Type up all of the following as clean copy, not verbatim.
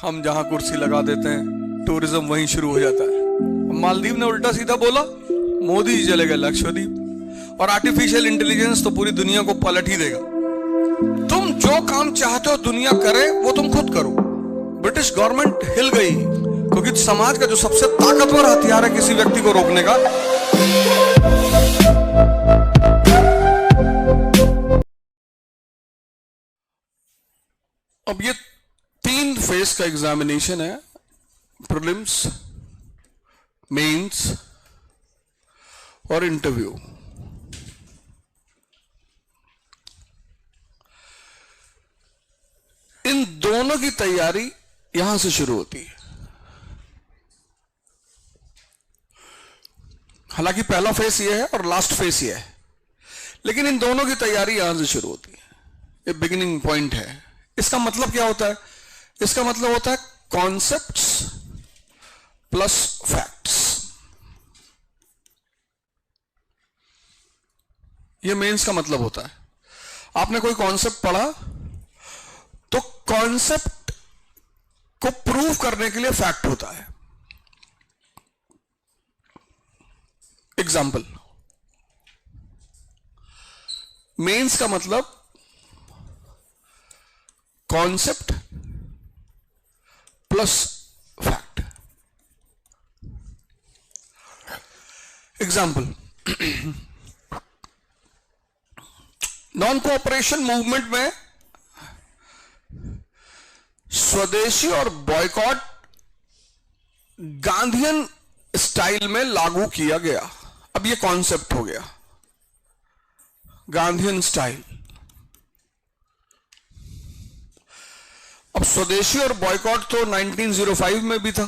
हम जहां कुर्सी लगा देते हैं टूरिज्म वहीं शुरू हो जाता है। मालदीव ने उल्टा सीधा बोला, मोदी जी चले गए लक्षद्वीप, और आर्टिफिशियल इंटेलिजेंस तो पूरी दुनिया को पलट ही देगा। तुम जो काम चाहते हो दुनिया करे वो तुम खुद करो। ब्रिटिश गवर्नमेंट हिल गई क्योंकि समाज का जो सबसे ताकतवर हथियार है किसी व्यक्ति को रोकने का, अब ये 3 फेज का एग्जामिनेशन है, प्रीलिम्स, मेंस और इंटरव्यू। इन दोनों की तैयारी यहां से शुरू होती है। हालांकि पहला फेस ये है और लास्ट फेस ये है, लेकिन इन दोनों की तैयारी यहां से शुरू होती है। ये बिगिनिंग पॉइंट है। इसका मतलब क्या होता है? इसका मतलब होता है कॉन्सेप्ट्स प्लस फैक्ट्स। ये मेंस का मतलब होता है। आपने कोई कॉन्सेप्ट पढ़ा तो कॉन्सेप्ट को प्रूव करने के लिए फैक्ट होता है। एग्जाम्पल, मेंस का मतलब concept plus fact. Example, non cooperation movement में स्वदेशी और बॉयकॉट गांधीयन स्टाइल में लागू किया गया। अब ये कॉन्सेप्ट हो गया, गांधीयन स्टाइल। अब स्वदेशी और बॉयकॉट तो 1905 में भी था,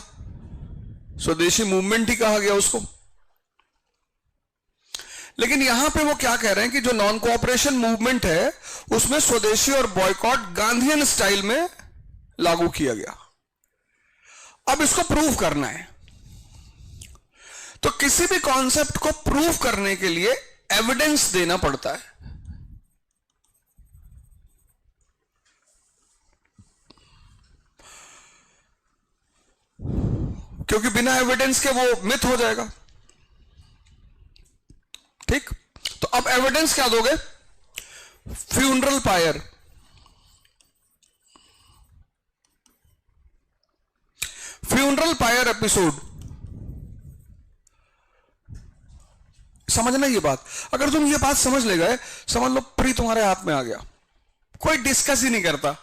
स्वदेशी मूवमेंट ही कहा गया उसको। लेकिन यहां पे वो क्या कह रहे हैं कि जो नॉन कोऑपरेशन मूवमेंट है उसमें स्वदेशी और बॉयकॉट गांधीयन स्टाइल में लागू किया गया। अब इसको प्रूव करना है, तो किसी भी कॉन्सेप्ट को प्रूव करने के लिए एविडेंस देना पड़ता है। क्योंकि बिना एविडेंस के वो मिथ हो जाएगा। ठीक, तो अब एविडेंस क्या दोगे? Funeral pyre. Funeral pyre episode, समझना ये बात। अगर तुम ये बात समझ ले गए, समझ लो प्री तुम्हारे हाथ में आ गया। कोई डिस्कस ही नहीं करता।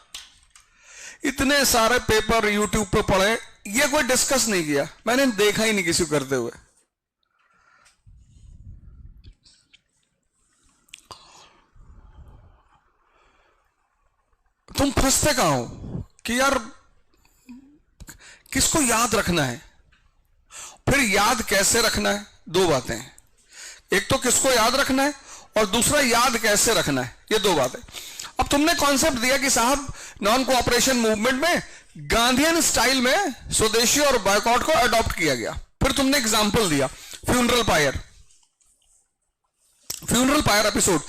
इतने सारे पेपर यूट्यूब पे पढ़े, ये कोई डिस्कस नहीं किया, मैंने देखा ही नहीं किसी को करते हुए। तुम फंसते कहां हो कि यार किसको याद रखना है, फिर याद कैसे रखना है। 2 बातें हैं, एक तो किसको याद रखना है और दूसरा याद कैसे रखना है। ये 2 बातें। अब तुमने कॉन्सेप्ट दिया कि साहब नॉन कोऑपरेशन मूवमेंट में गांधीयन स्टाइल में स्वदेशी और बॉयकॉट को अडॉप्ट किया गया। फिर तुमने एग्जांपल दिया funeral pyre, funeral pyre episode.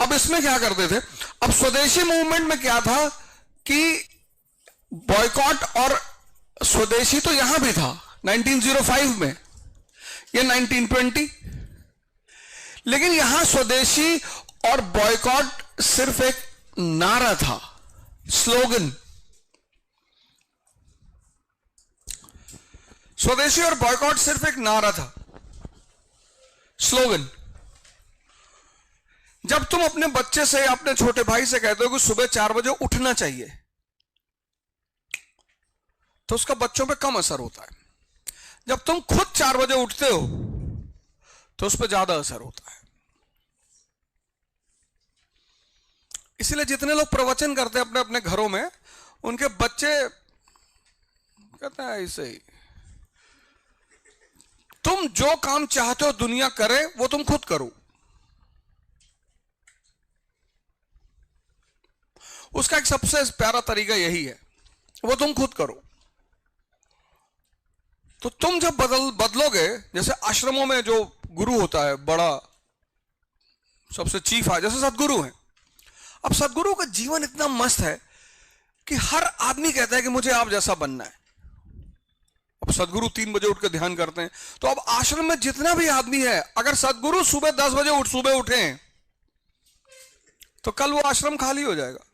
अब इसमें क्या करते थे? अब स्वदेशी मूवमेंट में क्या था कि बॉयकॉट और स्वदेशी तो यहां भी था 1905 में, ये 1920, लेकिन यहां स्वदेशी और बॉयकॉट सिर्फ एक नारा था, स्लोगन। स्वदेशी और बॉयकॉट सिर्फ एक नारा था, स्लोगन। जब तुम अपने बच्चे से, अपने छोटे भाई से कहते हो कि सुबह 4 बजे उठना चाहिए, तो उसका बच्चों पे कम असर होता है। जब तुम खुद 4 बजे उठते हो तो उस पर ज्यादा असर होता है। इसलिए जितने लोग प्रवचन करते हैं अपने अपने घरों में, उनके बच्चे कहते हैं ऐसे ही, तुम जो काम चाहते हो दुनिया करे वो तुम खुद करो। उसका एक सबसे प्यारा तरीका यही है, वो तुम खुद करो। तो तुम जब बदलोगे, जैसे आश्रमों में जो गुरु होता है, बड़ा सबसे चीफ है, जैसे सदगुरु हैं। अब सदगुरु का जीवन इतना मस्त है कि हर आदमी कहता है कि मुझे आप जैसा बनना है। अब सदगुरु 3 बजे उठ के ध्यान करते हैं, तो अब आश्रम में जितना भी आदमी है, अगर सदगुरु सुबह 10 बजे सुबह उठे तो कल वो आश्रम खाली हो जाएगा।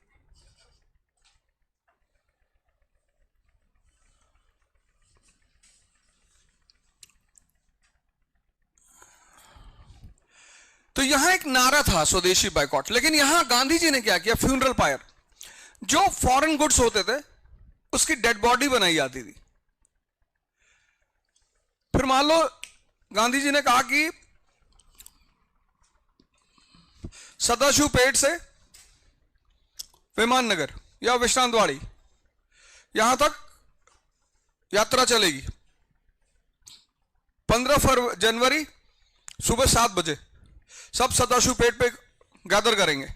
तो यहां एक नारा था स्वदेशी बाइकॉट, लेकिन यहां गांधी जी ने क्या किया, फ्यूनरल पायर, जो फॉरेन गुड्स होते थे उसकी डेड बॉडी बनाई जाती थी। फिर मान लो गांधी जी ने कहा कि सदाशिव पेट से विमान नगर या विश्रांतवाड़ी यहां तक यात्रा चलेगी। 15 जनवरी सुबह 7 बजे सब सदाशिव पेट पे गैदर करेंगे,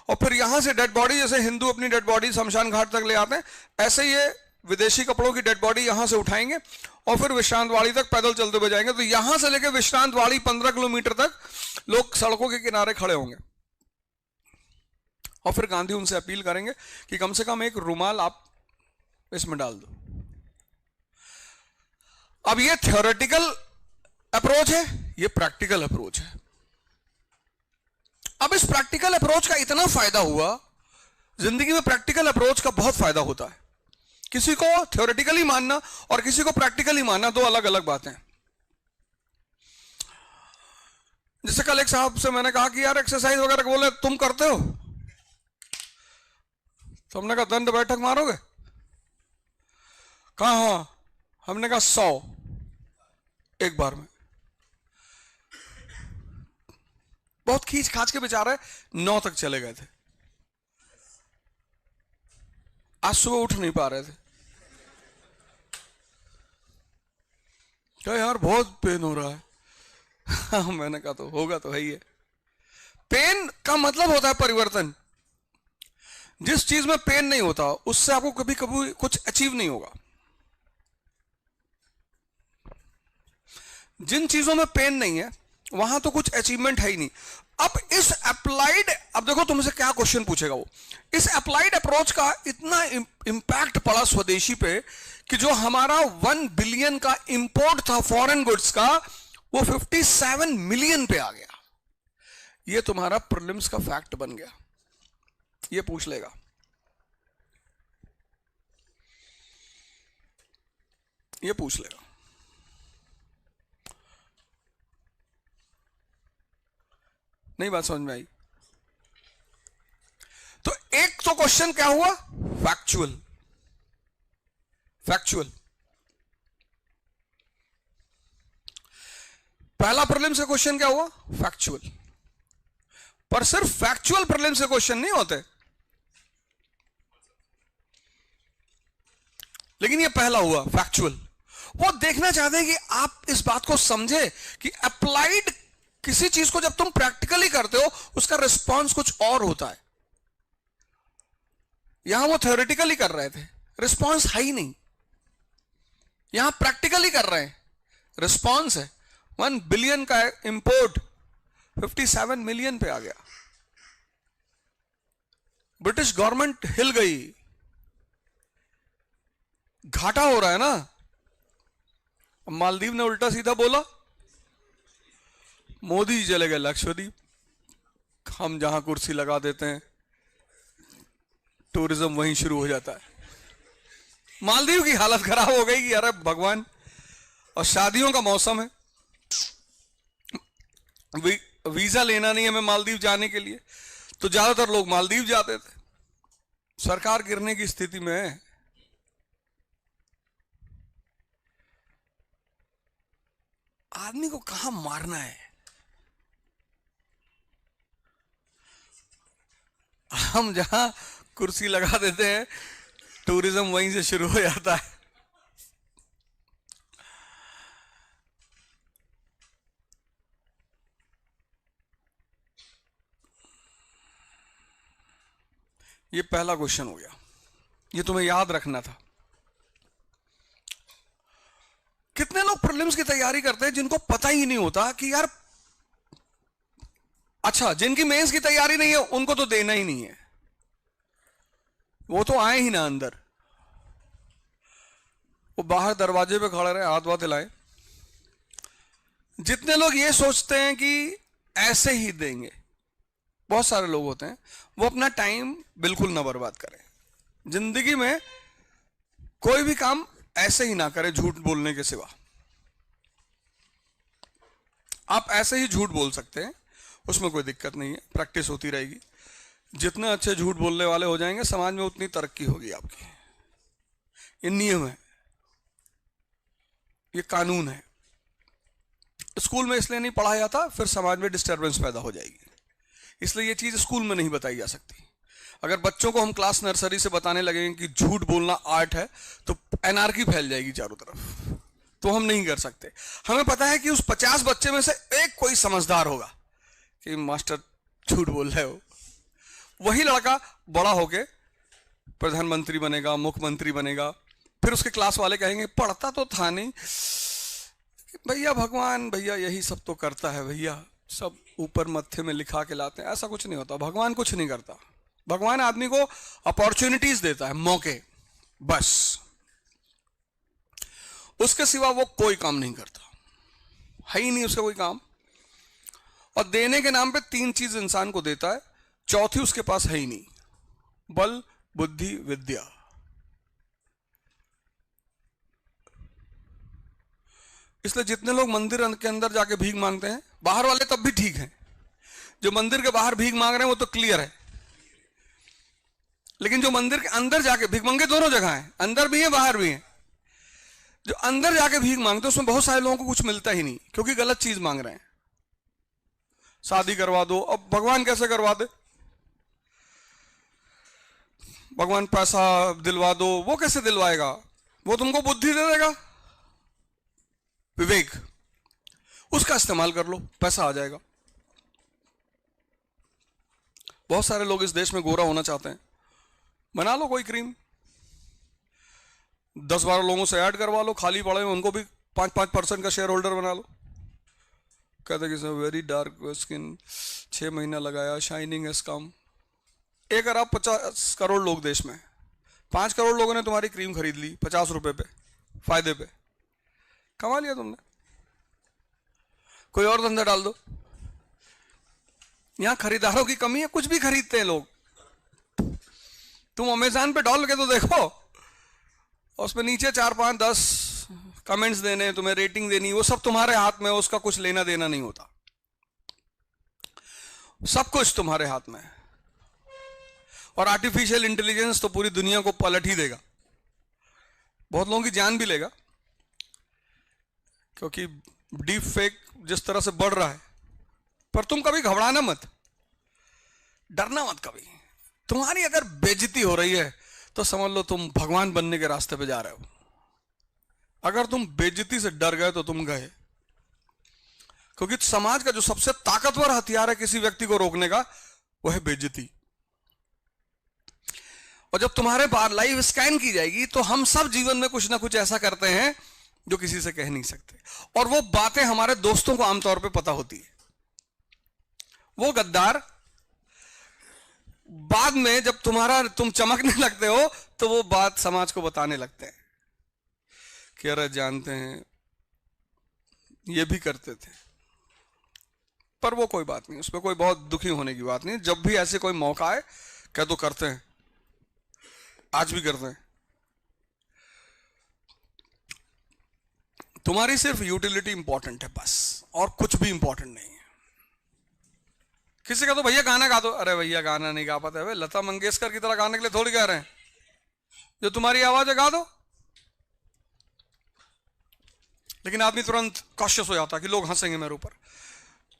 और फिर यहां से डेड बॉडी, जैसे हिंदू अपनी डेड बॉडी शमशान घाट तक ले आते हैं, ऐसे ये विदेशी कपड़ों की डेड बॉडी यहां से उठाएंगे और फिर विश्रांतवाड़ी तक पैदल चलते हुए जाएंगे। तो यहां से लेकर विश्रांतवाड़ी 15 किलोमीटर तक लोग सड़कों के किनारे खड़े होंगे, और फिर गांधी उनसे अपील करेंगे कि कम से कम एक रुमाल आप इसमें डाल दो। अब ये थ्योरेटिकल अप्रोच है, ये प्रैक्टिकल अप्रोच है। अब इस प्रैक्टिकल अप्रोच का इतना फायदा हुआ, जिंदगी में प्रैक्टिकल अप्रोच का बहुत फायदा होता है। किसी को थ्योरेटिकली मानना और किसी को प्रैक्टिकली मानना दो अलग अलग बातें हैं। जैसे कल एक साहब से मैंने कहा कि यार एक्सरसाइज वगैरह, बोले तुम करते हो, तो हमने कहा दंड बैठक मारोगे, कहा हाँ, हमने कहा 100 एक बार में। बहुत खींच खाच के बेचारे 9 तक चले गए थे, आज सुबह उठ नहीं पा रहे थे, क्या यार बहुत पेन हो रहा है। हाँ, मैंने कहा तो होगा, तो है ही है। पेन का मतलब होता है परिवर्तन। जिस चीज में पेन नहीं होता उससे आपको कभी कभी कुछ अचीव नहीं होगा। जिन चीजों में पेन नहीं है वहां तो कुछ अचीवमेंट है ही नहीं। अब इस अप्लाइड, अब देखो तुमसे क्या क्वेश्चन पूछेगा वो, इस अप्लाइड अप्रोच का इतना इंपैक्ट पड़ा स्वदेशी पे कि जो हमारा 1 बिलियन का इंपोर्ट था फॉरेन गुड्स का, वो 57 मिलियन पे आ गया। ये तुम्हारा प्रीलिम्स का फैक्ट बन गया, ये पूछ लेगा। ये पूछ लेगा। नहीं बात समझ में आई? तो एक तो क्वेश्चन क्या हुआ, फैक्चुअल। फैक्चुअल पहला प्रीलिम्स का क्वेश्चन क्या हुआ, फैक्चुअल। पर सिर्फ फैक्चुअल प्रीलिम्स के क्वेश्चन नहीं होते, लेकिन ये पहला हुआ फैक्चुअल। वो देखना चाहते हैं कि आप इस बात को समझे कि अप्लाइड किसी चीज को जब तुम प्रैक्टिकली करते हो उसका रिस्पॉन्स कुछ और होता है। यहां वो थ्योरेटिकली कर रहे थे, रिस्पॉन्स है ही नहीं। यहां प्रैक्टिकली कर रहे हैं, रिस्पॉन्स है। 1 बिलियन का इंपोर्ट 57 मिलियन पे आ गया। ब्रिटिश गवर्नमेंट हिल गई, घाटा हो रहा है ना। मालदीव ने उल्टा सीधा बोला, मोदी जी चले गए लक्षद्वीप, हम जहां कुर्सी लगा देते हैं टूरिज्म वहीं शुरू हो जाता है। मालदीव की हालत खराब हो गई कि अरे भगवान, और शादियों का मौसम है, वीजा लेना नहीं हमें मालदीव जाने के लिए, तो ज्यादातर लोग मालदीव जाते थे। सरकार गिरने की स्थिति में है। आदमी को कहां मारना है। हम जहां कुर्सी लगा देते हैं टूरिज्म वहीं से शुरू हो जाता है। ये पहला क्वेश्चन हो गया, ये तुम्हें याद रखना था। कितने लोग प्रीलिम्स की तैयारी करते हैं जिनको पता ही नहीं होता कि यार, अच्छा जिनकी मेंस की तैयारी नहीं है उनको तो देना ही नहीं है, वो तो आए ही ना अंदर, वो बाहर दरवाजे पे खड़े रहे, हाथ वाथ हिलाए। जितने लोग ये सोचते हैं कि ऐसे ही देंगे, बहुत सारे लोग होते हैं, वो अपना टाइम बिल्कुल ना बर्बाद करें। जिंदगी में कोई भी काम ऐसे ही ना करें झूठ बोलने के सिवा। आप ऐसे ही झूठ बोल सकते हैं, उसमें कोई दिक्कत नहीं है, प्रैक्टिस होती रहेगी। जितने अच्छे झूठ बोलने वाले हो जाएंगे समाज में उतनी तरक्की होगी आपकी। ये नियम है, ये कानून है। स्कूल में इसलिए नहीं पढ़ाया जाता, फिर समाज में डिस्टर्बेंस पैदा हो जाएगी, इसलिए ये चीज स्कूल में नहीं बताई जा सकती। अगर बच्चों को हम क्लास नर्सरी से बताने लगेंगे कि झूठ बोलना आर्ट है, तो एनार्की फैल जाएगी चारों तरफ, तो हम नहीं कर सकते। हमें पता है कि उस 50 बच्चे में से एक कोई समझदार होगा कि मास्टर झूठ बोल रहे हो। वही लड़का बड़ा होके प्रधानमंत्री बनेगा, मुख्यमंत्री बनेगा, फिर उसके क्लास वाले कहेंगे पढ़ता तो था नहीं भैया, भगवान भैया यही सब तो करता है भैया, सब ऊपर मत्थे में लिखा के लाते हैं। ऐसा कुछ नहीं होता, भगवान कुछ नहीं करता। भगवान आदमी को अपॉर्चुनिटीज देता है, मौके, बस, उसके सिवा वो कोई काम नहीं करता, है ही नहीं उसका कोई काम। और देने के नाम पे 3 चीज इंसान को देता है, चौथी उसके पास है ही नहीं, बल, बुद्धि, विद्या। इसलिए जितने लोग मंदिर के अंदर जाके भीख मांगते हैं, बाहर वाले तब भी ठीक हैं, जो मंदिर के बाहर भीख मांग रहे हैं वो तो क्लियर है, लेकिन जो मंदिर के अंदर जाके भीख मांगे, दोनों जगह है, अंदर भी है बाहर भी है। जो अंदर जाके भीख मांगते हैं उसमें बहुत सारे लोगों को कुछ मिलता ही नहीं, क्योंकि गलत चीज मांग रहे हैं। शादी करवा दो, अब भगवान कैसे करवा दे? भगवान पैसा दिलवा दो, वो कैसे दिलवाएगा? वो तुमको बुद्धि दे देगा, विवेक, उसका इस्तेमाल कर लो, पैसा आ जाएगा। बहुत सारे लोग इस देश में गोरा होना चाहते हैं, बना लो कोई क्रीम, 10-12 लोगों से ऐड करवा लो, खाली पड़े उनको भी 5-5% का शेयर होल्डर बना लो। कहते कि वेरी डार्क स्किन, 6 महीना लगाया, शाइनिंग इज कम। 1 अरब 50 करोड़ लोग देश में, 5 करोड़ लोगों ने तुम्हारी क्रीम खरीद ली 50 रुपए पे, फायदे पे, कमा लिया तुमने। कोई और धंधा डाल दो। यहां खरीदारों की कमी है, कुछ भी खरीदते हैं लोग। तुम अमेज़न पे डाल के तो देखो, और उसमें नीचे 4-5-10 कमेंट्स देने, तुम्हें रेटिंग देनी, वो सब तुम्हारे हाथ में, उसका कुछ लेना देना नहीं होता, सब कुछ तुम्हारे हाथ में है। और आर्टिफिशियल इंटेलिजेंस तो पूरी दुनिया को पलट ही देगा, बहुत लोगों की जान भी लेगा, क्योंकि डीप फेक जिस तरह से बढ़ रहा है। पर तुम कभी घबराना मत, डरना मत कभी। तुम्हारी अगर बेइज्जती हो रही है तो समझ लो तुम भगवान बनने के रास्ते पे जा रहे हो। अगर तुम बेइज्जती से डर गए तो तुम गए, क्योंकि समाज का जो सबसे ताकतवर हथियार है किसी व्यक्ति को रोकने का, वो है बेइज्जती। और जब तुम्हारे बाहर लाइव स्कैन की जाएगी तो हम सब जीवन में कुछ ना कुछ ऐसा करते हैं जो किसी से कह नहीं सकते, और वो बातें हमारे दोस्तों को आमतौर पे पता होती है। वो गद्दार बाद में जब तुम चमकने लगते हो तो वो बात समाज को बताने लगते हैं कि अरे जानते हैं ये भी करते थे। पर वो कोई बात नहीं, उसमें कोई बहुत दुखी होने की बात नहीं। जब भी ऐसे कोई मौका आए क्या तो करते हैं, आज भी करते हैं। तुम्हारी सिर्फ यूटिलिटी इंपॉर्टेंट है बस, और कुछ भी इंपॉर्टेंट नहीं है। किसी का तो भैया गाना गा दो, अरे भैया गाना नहीं गा पाते, भाई लता मंगेशकर की तरह गाने के लिए थोड़ी गा रहे हैं, जो तुम्हारी आवाज है गा दो। लेकिन आदमी तुरंत कॉशियस हो जाता है कि लोग हंसेंगे मेरे ऊपर।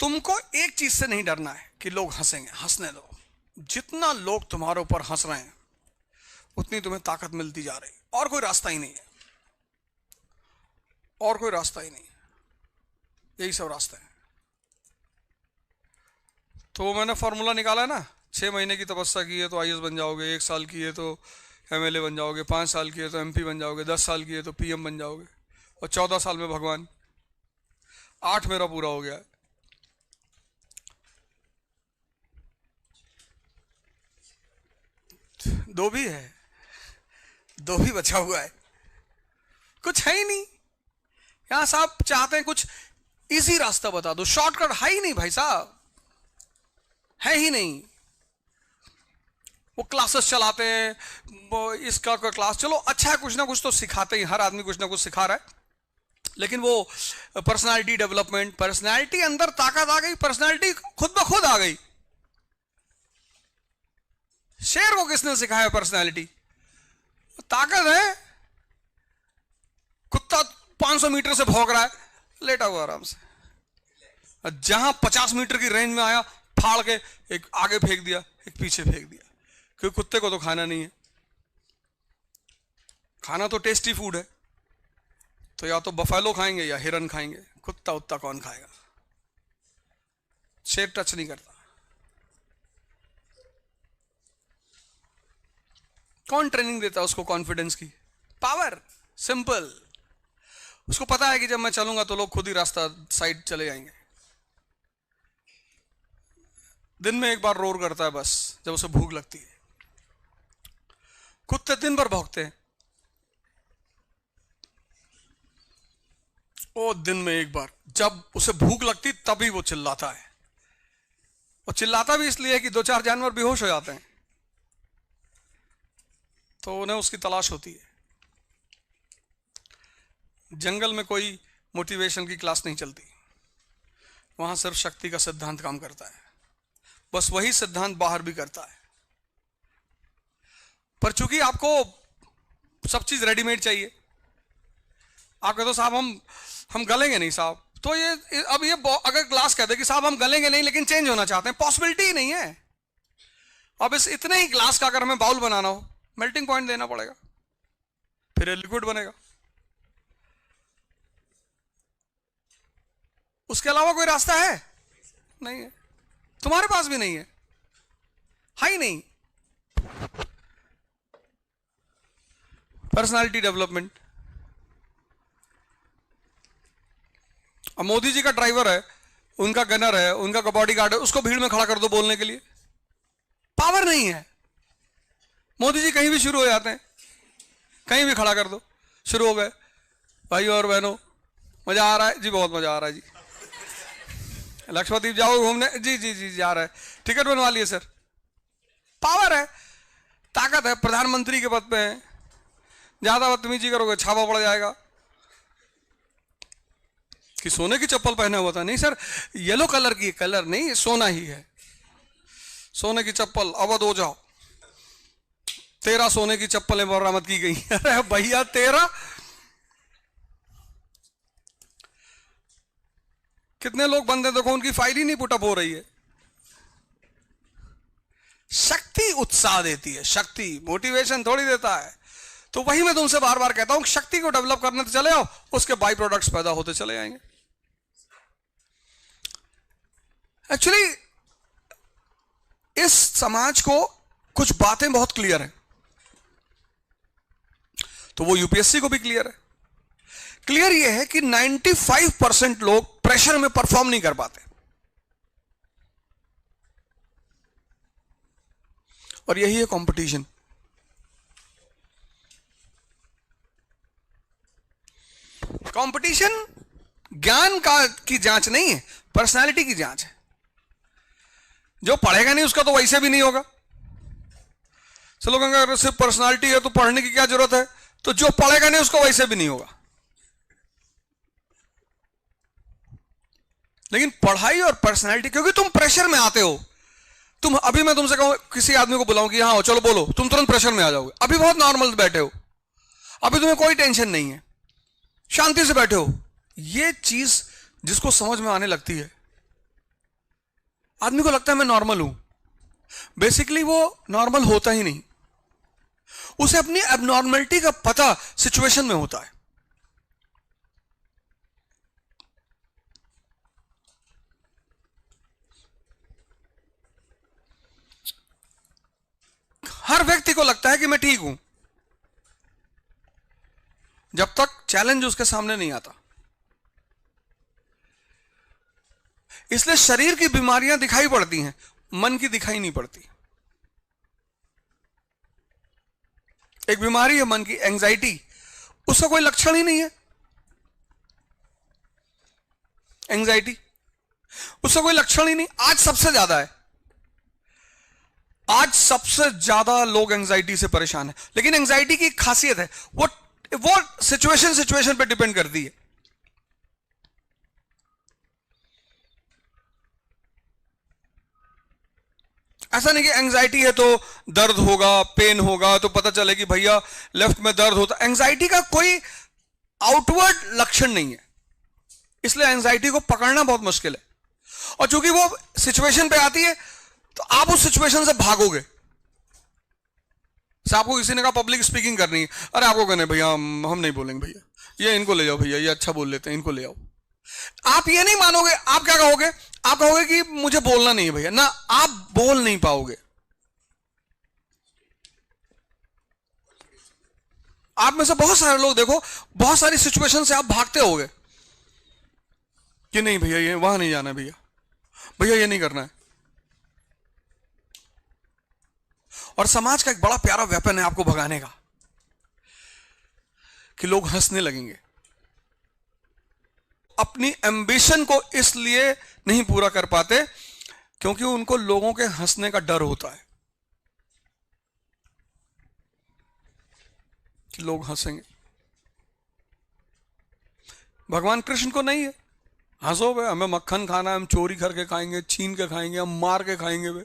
तुमको एक चीज से नहीं डरना है कि लोग हंसेंगे, हंसने दो। जितना लोग तुम्हारे ऊपर हंस रहे हैं उतनी तुम्हें ताकत मिलती जा रही, और कोई रास्ता ही नहीं है, और कोई रास्ता ही नहीं है, यही सब रास्ते हैं। तो मैंने फॉर्मूला निकाला है ना, 6 महीने की तपस्या की है तो आईएएस बन जाओगे, 1 साल की है तो एमएलए बन जाओगे, 5 साल की है तो एमपी बन जाओगे, 10 साल की है तो पीएम बन जाओगे, और 14 साल में भगवान। 8 मेरा पूरा हो गया है। दो भी है, 2 ही बचा हुआ है, कुछ है ही नहीं। यहां साहब चाहते हैं कुछ इजी रास्ता बता दो, शॉर्टकट है ही नहीं भाई साहब, है ही नहीं। वो क्लासेस चलाते हैं, वो इसका कोई क्लास, चलो अच्छा है, कुछ ना कुछ तो सिखाते ही, हर आदमी कुछ ना कुछ सिखा रहा है। लेकिन वो पर्सनालिटी डेवलपमेंट, पर्सनालिटी अंदर ताकत आ गई, पर्सनालिटी खुद ब खुद आ गई। शेर को किसने सिखाया पर्सनालिटी? ताकत है। कुत्ता 500 मीटर से भौंक रहा है, लेटा हुआ आराम से, जहां 50 मीटर की रेंज में आया फाड़ के एक आगे फेंक दिया, एक पीछे फेंक दिया, क्योंकि कुत्ते को तो खाना नहीं है। खाना तो टेस्टी फूड है, तो या तो बफेलो खाएंगे या हिरन खाएंगे, कुत्ता उत्ता कौन खाएगा? शेर टच नहीं करता। कौन ट्रेनिंग देता है उसको कॉन्फिडेंस की? Power, simple. उसको पता है कि जब मैं चलूंगा तो लोग खुद ही रास्ता साइड चले जाएंगे। दिन में एक बार रोर करता है बस, जब उसे भूख लगती है। कुत्ते दिन भर भौंकते हैं, वो दिन में एक बार जब उसे भूख लगती तभी वो चिल्लाता है। और चिल्लाता भी इसलिए है कि 2-4 जानवर बेहोश हो जाते हैं, तो उन्हें उसकी तलाश होती है। जंगल में कोई मोटिवेशन की क्लास नहीं चलती, वहां सिर्फ शक्ति का सिद्धांत काम करता है। बस वही सिद्धांत बाहर भी करता है, पर चूंकि आपको सब चीज रेडीमेड चाहिए, आप कहते हो साहब हम गलेंगे नहीं साहब, तो ये अगर क्लास कहते कि साहब हम गलेंगे नहीं लेकिन चेंज होना चाहते हैं, पॉसिबिलिटी ही नहीं है। अब इस इतने ही ग्लास का अगर हमें बाउल बनाना हो, मेल्टिंग पॉइंट देना पड़ेगा, फिर ये लिक्विड बनेगा। उसके अलावा कोई रास्ता है? नहीं है, तुम्हारे पास भी नहीं है, ही नहीं। Personality development. अब मोदी जी का ड्राइवर है, उनका गनर है, उनका बॉडी गार्ड है, उसको भीड़ में खड़ा कर दो बोलने के लिए, पावर नहीं है। मोदी जी कहीं भी शुरू हो जाते हैं, कहीं भी खड़ा कर दो, शुरू हो गए। भाई और बहनों, मजा आ रहा है जी? बहुत मजा आ रहा है जी। लक्षद्वीप जाओ घूमने? जी जी जी जा रहा है। टिकट बनवा लिए सर। पावर है, ताकत है, प्रधानमंत्री के पद पे है। ज्यादा बदतमीजी करोगे छापा पड़ जाएगा कि सोने की चप्पल पहना हुआ था। नहीं सर, येलो कलर की, कलर नहीं, सोना ही है। सोने की चप्पल, अवध हो जाओ, 13 सोने की चप्पलें बरामद की गई। अरे भैया 13, कितने लोग बंदे देखो उनकी फाइल ही नहीं पुटअप हो रही है। शक्ति उत्साह देती है, शक्ति मोटिवेशन थोड़ी देता है। तो वही मैं तुमसे बार बार कहता हूं, शक्ति को डेवलप करने तो चले आओ, उसके बाई प्रोडक्ट्स पैदा होते चले जाएंगे। एक्चुअली इस समाज को कुछ बातें बहुत क्लियर हैं, तो वो यूपीएससी को भी क्लियर है। क्लियर ये है कि 95% लोग प्रेशर में परफॉर्म नहीं कर पाते, और यही है कंपटीशन। कंपटीशन ज्ञान की जांच नहीं है, पर्सनालिटी की जांच है। जो पढ़ेगा नहीं उसका तो वैसे भी नहीं होगा। चलो अगर सिर्फ पर्सनालिटी है तो पढ़ने की क्या जरूरत है? तो जो पढ़ेगा नहीं उसको वैसे भी नहीं होगा। लेकिन पढ़ाई और पर्सनालिटी, क्योंकि तुम प्रेशर में आते हो। तुम अभी मैं तुमसे कहूं, किसी आदमी को बुलाऊं कि हाँ चलो बोलो, तुम तुरंत प्रेशर में आ जाओगे। अभी बहुत नॉर्मल बैठे हो, अभी तुम्हें कोई टेंशन नहीं है, शांति से बैठे हो। ये चीज जिसको समझ में आने लगती है, आदमी को लगता है मैं नॉर्मल हूं। बेसिकली वो नॉर्मल होता ही नहीं, उसे अपनी एबनॉर्मलिटी का पता सिचुएशन में होता है। हर व्यक्ति को लगता है कि मैं ठीक हूं, जब तक चैलेंज उसके सामने नहीं आता। इसलिए शरीर की बीमारियां दिखाई पड़ती हैं, मन की दिखाई नहीं पड़ती। एक बीमारी है मन की, एंजाइटी, उसका कोई लक्षण ही नहीं है। एंजाइटी उसका कोई लक्षण ही नहीं। आज सबसे ज्यादा है, आज सबसे ज्यादा लोग एंजाइटी से परेशान है। लेकिन एंजाइटी की एक खासियत है, वो सिचुएशन पे डिपेंड करती है। ऐसा नहीं कि एंजाइटी है तो दर्द होगा, पेन होगा, तो पता चले कि भैया लेफ्ट में दर्द होता। एंजाइटी का कोई आउटवर्ड लक्षण नहीं है, इसलिए एंजाइटी को पकड़ना बहुत मुश्किल है। और चूंकि वो सिचुएशन पे आती है तो आप उस सिचुएशन से भागोगे। आपको किसी ने कहा पब्लिक स्पीकिंग करनी है, अरे आपको कहने भैया हम नहीं बोलेंगे, भैया ये इनको ले जाओ, भैया ये अच्छा बोल लेते हैं, इनको ले आओ। आप ये नहीं मानोगे, आप क्या कहोगे? आप कहोगे कि मुझे बोलना नहीं है भैया ना, आप बोल नहीं पाओगे। आप में से बहुत सारे लोग देखो, बहुत सारी सिचुएशन से आप भागते होगे कि नहीं भैया ये वहां नहीं जाना है, भैया भैया ये नहीं करना है। और समाज का एक बड़ा प्यारा वेपन है आपको भगाने का, कि लोग हंसने लगेंगे। अपनी एम्बिशन को इसलिए नहीं पूरा कर पाते क्योंकि उनको लोगों के हंसने का डर होता है कि लोग हंसेंगे। भगवान कृष्ण को नहीं है, हंसो बे, हमें मक्खन खाना है, हम चोरी करके खाएंगे, छीन के खाएंगे, हम मार के खाएंगे बे,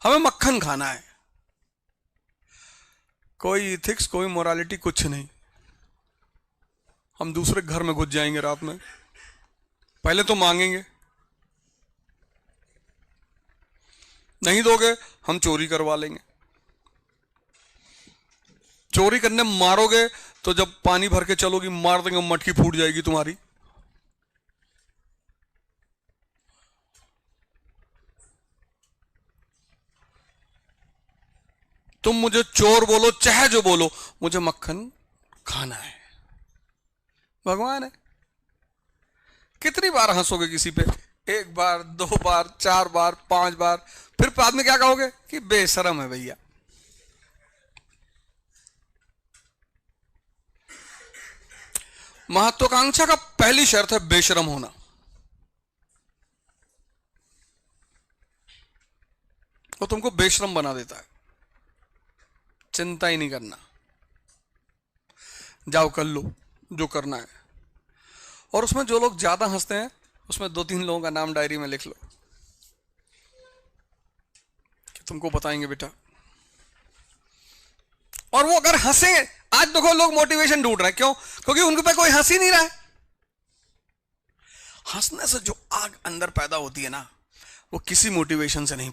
हमें मक्खन खाना है। कोई इथिक्स, कोई मोरालिटी, कुछ नहीं। हम दूसरे घर में घुस जाएंगे रात में, पहले तो मांगेंगे, नहीं दोगे हम चोरी करवा लेंगे। चोरी करने मारोगे तो जब पानी भर के चलोगी मार देंगे, मटकी फूट जाएगी तुम्हारी। तुम मुझे चोर बोलो चाहे जो बोलो, मुझे मक्खन खाना है। भगवान है। कितनी बार हंसोगे किसी पे? एक बार, दो बार, चार बार, 5 बार, फिर बाद में क्या कहोगे कि बेशरम है भैया। महत्वाकांक्षा का पहली शर्त है बेशरम होना। वो तुमको बेशरम बना देता है। चिंता ही नहीं करना, जाओ कर लो जो करना है। और उसमें जो लोग ज्यादा हंसते हैं, उसमें 2-3 लोगों का नाम डायरी में लिख लो कि तुमको बताएंगे बेटा। और वो अगर हंसे, आज देखो लोग मोटिवेशन ढूंढ रहे हैं, क्यों? क्योंकि उनके पे कोई हंस ही नहीं रहा है। हंसने से जो आग अंदर पैदा होती है ना, वो किसी मोटिवेशन से नहीं